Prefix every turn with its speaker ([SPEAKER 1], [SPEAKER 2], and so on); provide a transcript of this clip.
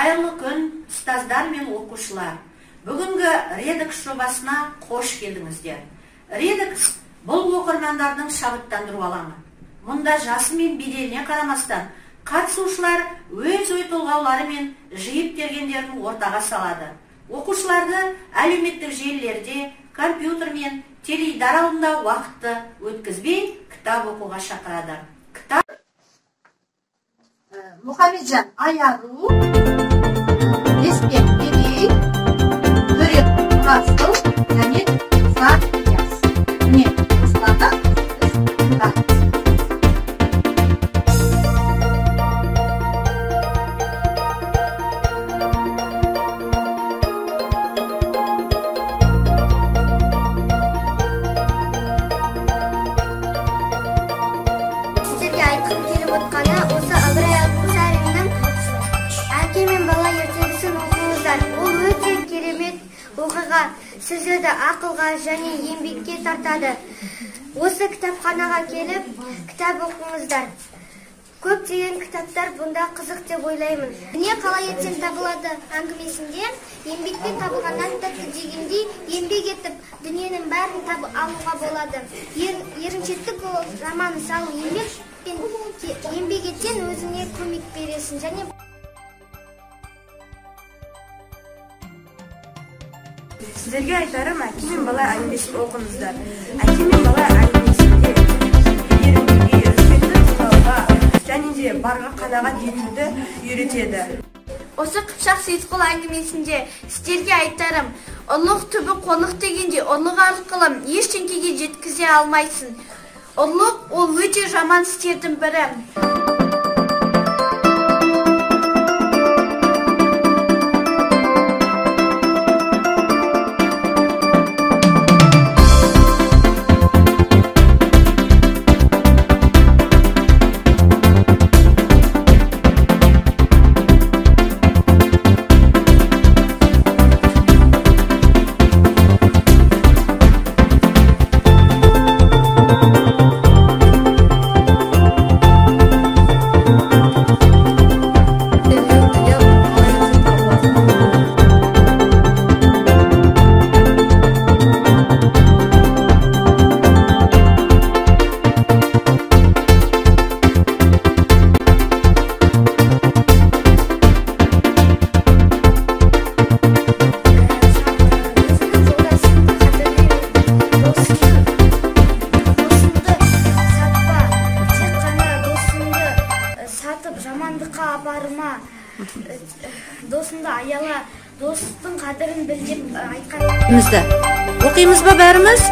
[SPEAKER 1] Қайырлы күн, ұстаздар мен оқушылар. Бүгінгі Редекс жобасына қош келдіңіздер. Редекс бұл оқырмандардың шабыттандыру алаңы. Мұнда жасы мен беделіне қарамастан қатысушылар өз ой толғаулары мен жиып тергендерін ортаға салады. Оқушыларды әлеуметтік желілерде, компьютер мен теледидар алдында уақытты өткізбей кітап оқуға шақырады. Мұхамеджан Аяру, Респект Бебей, Түрек Расыл, және Сар Ияс. Міне, ұстанда біз
[SPEAKER 2] Сіздерге айтқым келіп отқаны осы Ыбырай Алтынсариннің «Әке мен бала ертегісін» оқыңыздар. Ол өте керемет оқиға, сіздерді ақылға және еңбекке тартады. Осы кітапханаға келіп, кітап оқыңыздар. Көптеген кітаптар бұнда қызық деп ойлаймын. Дүние қалай етсең табылады әңгімесінде еңбекпен табылғаннан тәтті дегендей, еңбек етіп, дүниенің бәрін алуға болады. Еріншектік заманы салу, еңбек еттен өзіңе көмек бересің және
[SPEAKER 3] Сіздерге айтарым, әке мен бала әңгімесін оқыңыздар. Әке мен бала әңгімесінде ерінуге, respекті тұлғауға және де барға қанағат етуді үйретеді.
[SPEAKER 2] Осы Қыпшақ Сейітқұл әңгімесінде сіздерге айтарым, ұрлық түбі қорлық дегенде ұрлық арқылы ештеңеге жеткізе алмайсың. Ұрлық ол өте жаман істердің бірі. Жамандыққа апарма, досыңды аяла, достың қадірін біл деп айтқан.
[SPEAKER 1] Оқимыз ба бәріміз?